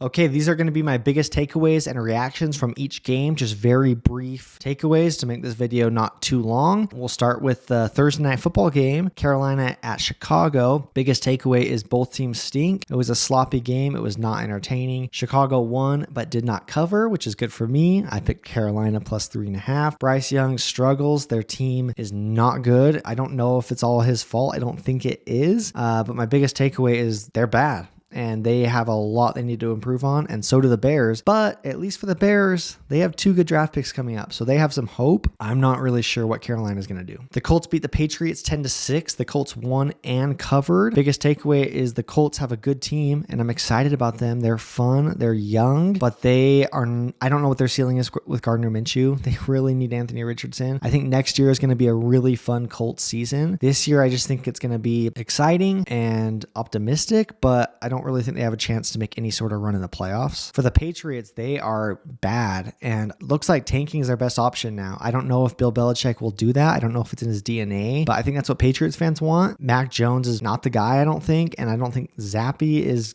Okay, these are going to be my biggest takeaways and reactions from each game. Just very brief takeaways to make this video not too long. We'll start with the Thursday night football game, Carolina at Chicago. Biggest takeaway is both teams stink. It was a sloppy game. It was not entertaining. Chicago won, but did not cover, which is good for me. I picked Carolina plus 3.5. Bryce Young struggles. Their team is not good. I don't know if it's all his fault. I don't think it is. But my biggest takeaway is they're bad. And they have a lot they need to improve on, and so do the Bears. But at least for the Bears, they have 2 good draft picks coming up, so they have some hope. I'm not really sure what Carolina is going to do. The Colts beat the Patriots 10-6. The Colts won and covered. Biggest takeaway is the Colts have a good team, and I'm excited about them. They're fun. They're young, but they are. I don't know what their ceiling is with Gardner Minshew. They really need Anthony Richardson. I think next year is going to be a really fun Colts season. This year, I just think it's going to be exciting and optimistic, but I don't really think they have a chance to make any sort of run in the playoffs. For the Patriots, they are bad and looks like tanking is their best option now. I don't know if Bill Belichick will do that. I don't know if it's in his DNA, but I think that's what Patriots fans want. Mac Jones is not the guy, I don't think, and I don't think Zappy is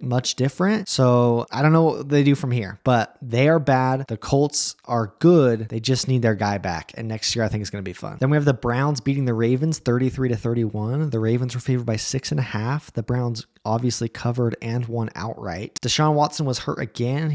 much different. So I don't know what they do from here, but they are bad. The Colts are good. They just need their guy back. And next year, I think it's going to be fun. Then we have the Browns beating the Ravens 33-31. The Ravens were favored by 6.5. The Browns obviously covered and won outright. Deshaun Watson was hurt again.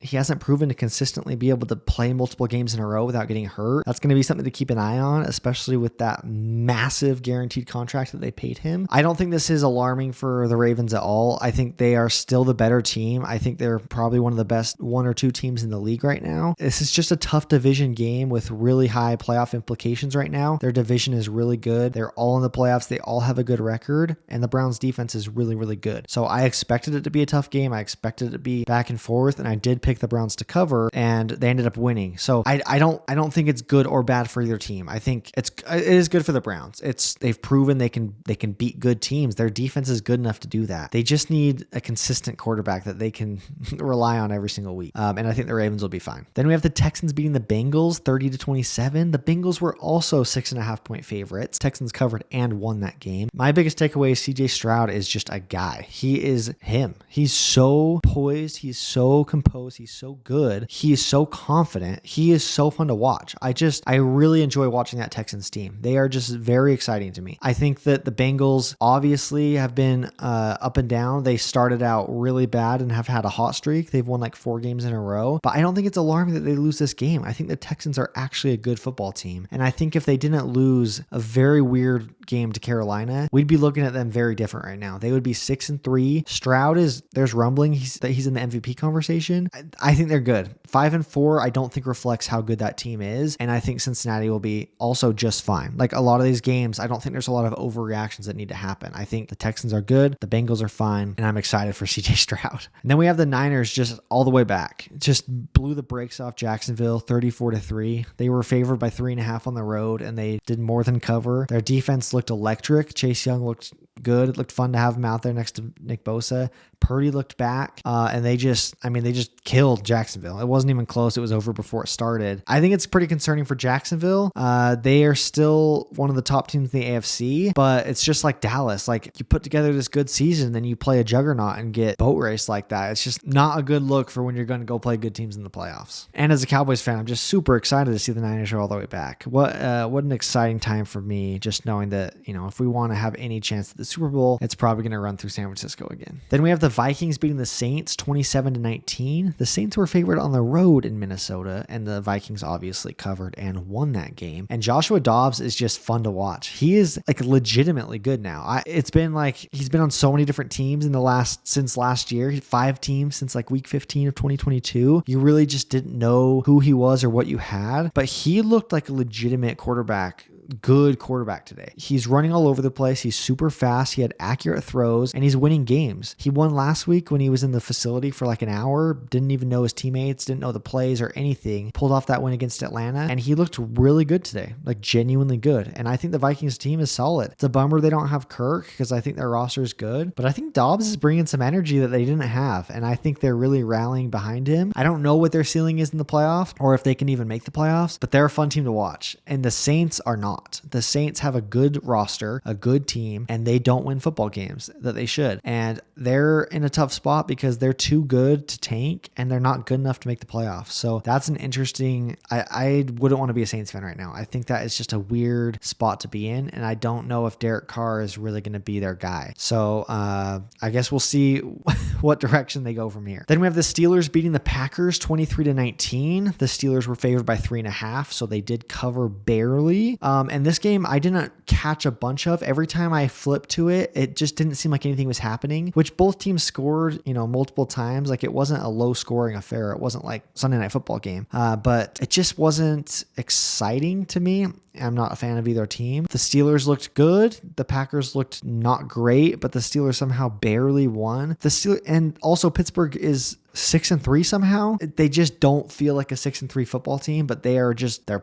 He hasn't proven to consistently be able to play multiple games in a row without getting hurt. That's going to be something to keep an eye on, especially with that massive guaranteed contract that they paid him. I don't think this is alarming for the Ravens at all. I think they are still the better team. I think they're probably one of the best 1 or 2 teams in the league right now. This is just a tough division game with really high playoff implications right now. Their division is really good. They're all in the playoffs. They all have a good record, and the Browns defense is really, really good. So I expected it to be a tough game. I expected it to be back and forth, and I did pick the Browns to cover, and they ended up winning. So I don't think it's good or bad for either team. I think it is good for the Browns. They've proven they can beat good teams. Their defense is good enough to do that. They just need a consistent quarterback that they can rely on every single week. And I think the Ravens will be fine. Then we have the Texans beating the Bengals 30-27. The Bengals were also 6.5 point favorites. Texans covered and won that game. My biggest takeaway is CJ Stroud is just a guy. He is him. He's so poised. He's so composed. He's so good. He is so confident. He is so fun to watch. I really enjoy watching that Texans team. They are just very exciting to me. I think that the Bengals obviously have been up and down. They started out really bad and have had a hot streak. They've won like 4 games in a row, but I don't think it's alarming that they lose this game. I think the Texans are actually a good football team. And I think if they didn't lose a very weird game to Carolina, we'd be looking at them very different right now. They would be 6-3. Stroud there's rumbling that he's in the MVP conversation. I think they're good. 5-4, I don't think reflects how good that team is. And I think Cincinnati will be also just fine. Like a lot of these games, I don't think there's a lot of overreactions that need to happen. I think the Texans are good. The Bengals are fine. And I'm excited for CJ Stroud. And then we have the Niners just all the way back. Just blew the brakes off Jacksonville 34-3. They were favored by 3.5 on the road, and they did more than cover. Their defense looked electric. Chase Young looked good. It looked fun to have him out there next to Nick Bosa. Purdy looked back, and they just killed Jacksonville. It wasn't even close. It was over before it started. I think it's pretty concerning for Jacksonville. They are still one of the top teams in the AFC, but it's just like Dallas. Like, you put together this good season, then you play a juggernaut and get boat race like that. It's just not a good look for when you're going to go play good teams in the playoffs. And as a Cowboys fan, I'm just super excited to see the Niners are all the way back. What an exciting time for me, just knowing that, if we want to have any chance at the Super Bowl, it's probably going to run through San Francisco again. Then we have the Vikings beating the Saints 27-19. The Saints were favored on the road in Minnesota, and the Vikings obviously covered and won that game. And Joshua Dobbs is just fun to watch. He is like legitimately good now. It's been like he's been on so many different teams since last year. 5 teams since like week 15 of 2022. You really just didn't know who he was or what you had, but he looked like a legitimate good quarterback today. He's running all over the place. He's super fast. He had accurate throws, and he's winning games. He won last week when he was in the facility for like an hour, didn't even know his teammates, didn't know the plays or anything, pulled off that win against Atlanta, and he looked really good today, like genuinely good. And I think the Vikings team is solid. It's a bummer they don't have Kirk because I think their roster is good, but I think Dobbs is bringing some energy that they didn't have, and I think they're really rallying behind him. I don't know what their ceiling is in the playoffs or if they can even make the playoffs, but they're a fun team to watch, and the Saints are not. not. The Saints have a good roster, a good team, and they don't win football games that they should. And they're in a tough spot because they're too good to tank and they're not good enough to make the playoffs. So that's an interesting, I wouldn't want to be a Saints fan right now. I think that is just a weird spot to be in. And I don't know if Derek Carr is really going to be their guy. So I guess we'll see what direction they go from here. Then we have the Steelers beating the Packers 23-19. The Steelers were favored by 3.5, so they did cover barely. And this game I didn't catch a bunch of. Every time I flipped to it, it just didn't seem like anything was happening, which both teams scored, multiple times. Like it wasn't a low scoring affair. It wasn't like Sunday Night Football game, but it just wasn't exciting to me. I'm not a fan of either team. The Steelers looked good. The Packers looked not great, but the Steelers somehow barely won. And also Pittsburgh is 6-3 somehow. They just don't feel like a 6-3 football team, but they're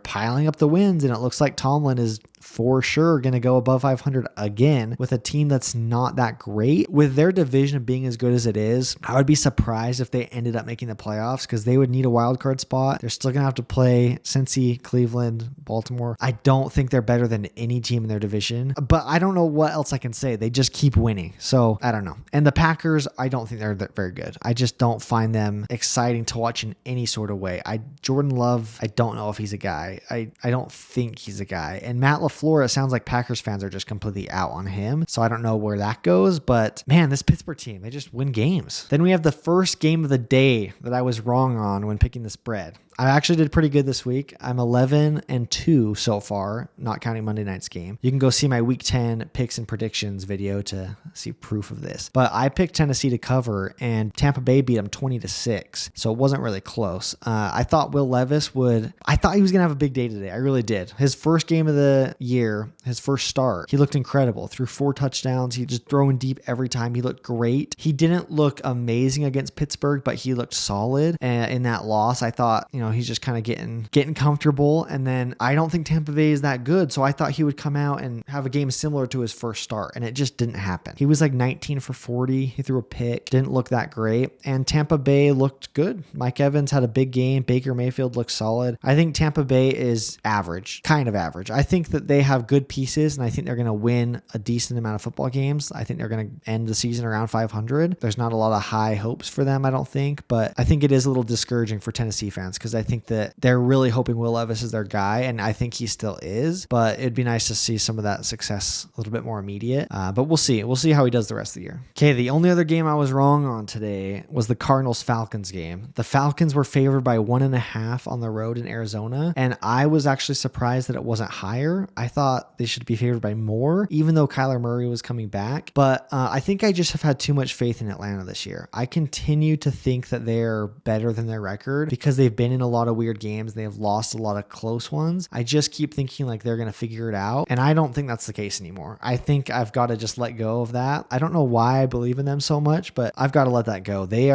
piling up the wins, and it looks like Tomlin is for sure going to go above 500 again with a team that's not that great. With their division being as good as it is, I would be surprised if they ended up making the playoffs because they would need a wild card spot. They're still going to have to play Cincy, Cleveland, Baltimore. I don't think they're better than any team in their division, but I don't know what else I can say. They just keep winning. So I don't know. And the Packers, I don't think they're very good. I just don't find them exciting to watch in any sort of way. Jordan Love, I don't know if he's a guy. I don't think he's a guy. And Matt LaFleur, it sounds like Packers fans are just completely out on him. So I don't know where that goes, but man, this Pittsburgh team, they just win games. Then we have the first game of the day that I was wrong on when picking the spread. I actually did pretty good this week. I'm 11-2 so far, not counting Monday night's game. You can go see my week 10 picks and predictions video to see proof of this. But I picked Tennessee to cover, and Tampa Bay beat them 20-6. So it wasn't really close. I thought Will Levis I thought he was going to have a big day today. I really did. His first game of the year, his first start, he looked incredible. Threw 4 touchdowns. He just throwing deep every time. He looked great. He didn't look amazing against Pittsburgh, but he looked solid. And in that loss, I thought, he's just kind of getting comfortable. And then I don't think Tampa Bay is that good. So I thought he would come out and have a game similar to his first start. And it just didn't happen. He was like 19 for 40. He threw a pick. Didn't look that great. And Tampa Bay looked good. Mike Evans had a big game. Baker Mayfield looked solid. I think Tampa Bay is average, kind of average. I think that they have good pieces, and I think they're going to win a decent amount of football games. I think they're going to end the season around 500. There's not a lot of high hopes for them, I don't think. But I think it is a little discouraging for Tennessee fans because I think that they're really hoping Will Levis is their guy, and I think he still is, but it'd be nice to see some of that success a little bit more immediate. But we'll see. We'll see how he does the rest of the year. Okay, the only other game I was wrong on today was the Cardinals-Falcons game. The Falcons were favored by 1.5 on the road in Arizona, and I was actually surprised that it wasn't higher. I thought they should be favored by more, even though Kyler Murray was coming back. But I think I just have had too much faith in Atlanta this year. I continue to think that they're better than their record because they've been in a lot of weird games. They have lost a lot of close ones. I just keep thinking like they're going to figure it out. And I don't think that's the case anymore. I think I've got to just let go of that. I don't know why I believe in them so much, but I've got to let that go. They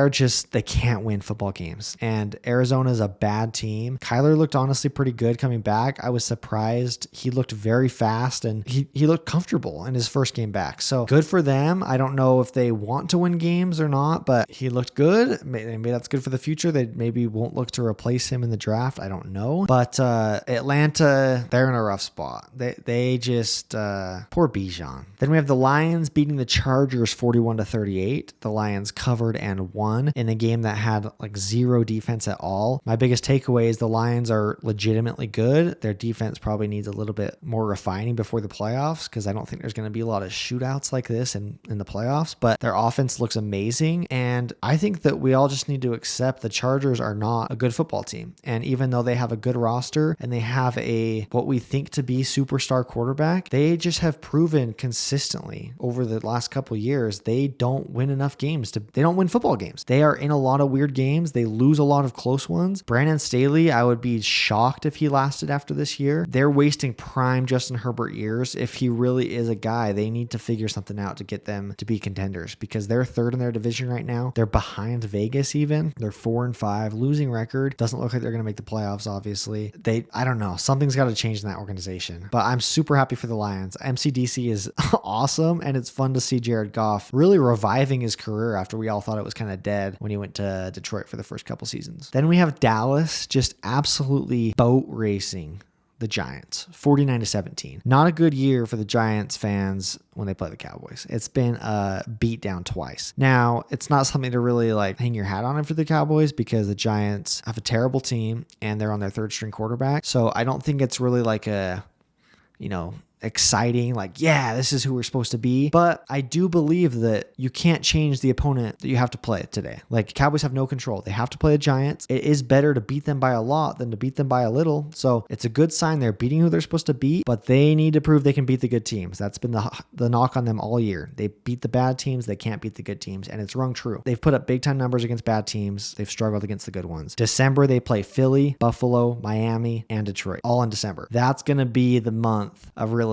can't win football games. And Arizona is a bad team. Kyler looked honestly pretty good coming back. I was surprised. He looked very fast and he looked comfortable in his first game back. So good for them. I don't know if they want to win games or not, but he looked good. Maybe that's good for the future. They maybe won't look to replace him in the draft. I don't know. But Atlanta, they're in a rough spot. They just poor Bijan. Then we have the Lions beating the Chargers 41-38. The Lions covered and won in a game that had like zero defense at all. My biggest takeaway is the Lions are legitimately good. Their defense probably needs a little bit more refining before the playoffs because I don't think there's going to be a lot of shootouts like this in the playoffs, but their offense looks amazing. And I think that we all just need to accept the Chargers are not a good football team. And even though they have a good roster and they have what we think to be superstar quarterback, they just have proven consistently over the last couple of years, they don't win enough games they don't win football games. They are in a lot of weird games. They lose a lot of close ones. Brandon Staley, I would be shocked if he lasted after this year. They're wasting prime Justin Herbert years. If he really is a guy, they need to figure something out to get them to be contenders because they're third in their division right now. They're behind Vegas even. They're 4-5, losing record. Doesn't look like they're going to make the playoffs, obviously. I don't know. Something's got to change in that organization. But I'm super happy for the Lions. MCDC is awesome, and it's fun to see Jared Goff really reviving his career after we all thought it was kind of dead when he went to Detroit for the first couple seasons. Then we have Dallas just absolutely boat racing the Giants, 49-17. Not a good year for the Giants fans when they play the Cowboys. It's been a beat down twice. Now, it's not something to really like hang your hat on for the Cowboys because the Giants have a terrible team and they're on their third string quarterback. So I don't think it's really like a, exciting, like, yeah, this is who we're supposed to be. But I do believe that you can't change the opponent that you have to play today. Like, Cowboys have no control. They have to play the Giants. It is better to beat them by a lot than to beat them by a little. So it's a good sign they're beating who they're supposed to beat, but they need to prove they can beat the good teams. That's been the knock on them all year. They beat the bad teams. They can't beat the good teams. And it's rung true. They've put up big time numbers against bad teams. They've struggled against the good ones. December, they play Philly, Buffalo, Miami, and Detroit, all in December. That's going to be the month of realization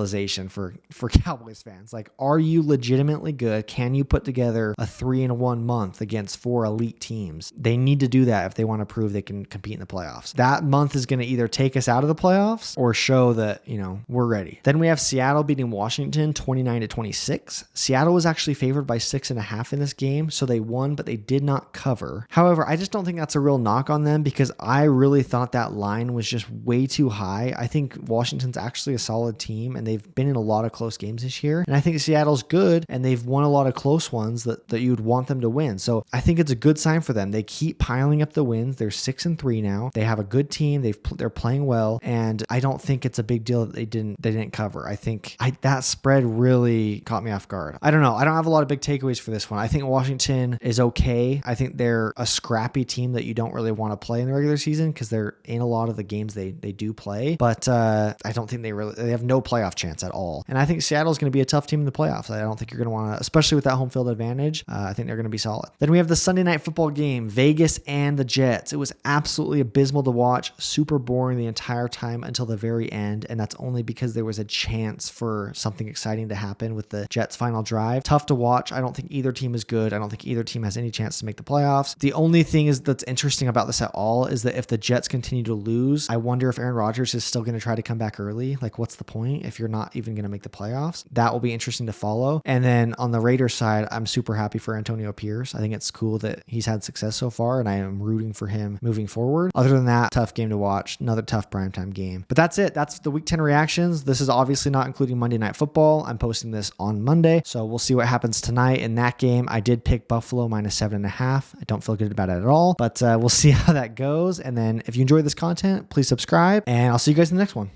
for Cowboys fans. Like, are you legitimately good? Can you put together a 3-1 month against 4 elite teams? They need to do that if they want to prove they can compete in the playoffs. That month is going to either take us out of the playoffs or show that, we're ready. Then we have Seattle beating Washington 29-26. Seattle was actually favored by 6.5 in this game, so they won, but they did not cover. However, I just don't think that's a real knock on them because I really thought that line was just way too high. I think Washington's actually a solid team and they've been in a lot of close games this year. And I think Seattle's good and they've won a lot of close ones that you would want them to win. So I think it's a good sign for them. They keep piling up the wins. They're 6-3 now. They have a good team. They're playing well. And I don't think it's a big deal that they didn't cover. I think that spread really caught me off guard. I don't know. I don't have a lot of big takeaways for this one. I think Washington is okay. I think they're a scrappy team that you don't really want to play in the regular season because they're in a lot of the games they do play. But I don't think they have no playoff chance at all. And I think Seattle's going to be a tough team in the playoffs. I don't think you're going to want to, especially with that home field advantage. I think they're going to be solid. Then we have the Sunday night football game, Vegas and the Jets. It was absolutely abysmal to watch, super boring the entire time until the very end. And that's only because there was a chance for something exciting to happen with the Jets' final drive. Tough to watch. I don't think either team is good. I don't think either team has any chance to make the playoffs. The only thing that's interesting about this at all is that if the Jets continue to lose, I wonder if Aaron Rodgers is still going to try to come back early. Like, what's the point if you're not even going to make the playoffs? That will be interesting to follow. And then on the Raiders side, I'm super happy for Antonio Pierce. I think it's cool that he's had success so far, and I am rooting for him moving forward. Other than that, tough game to watch. Another tough primetime game. But that's it. That's the Week 10 reactions. This is obviously not including Monday Night Football. I'm posting this on Monday, so we'll see what happens tonight in that game. I did pick Buffalo -7.5. I don't feel good about it at all, but we'll see how that goes. And then if you enjoy this content, please subscribe, and I'll see you guys in the next one.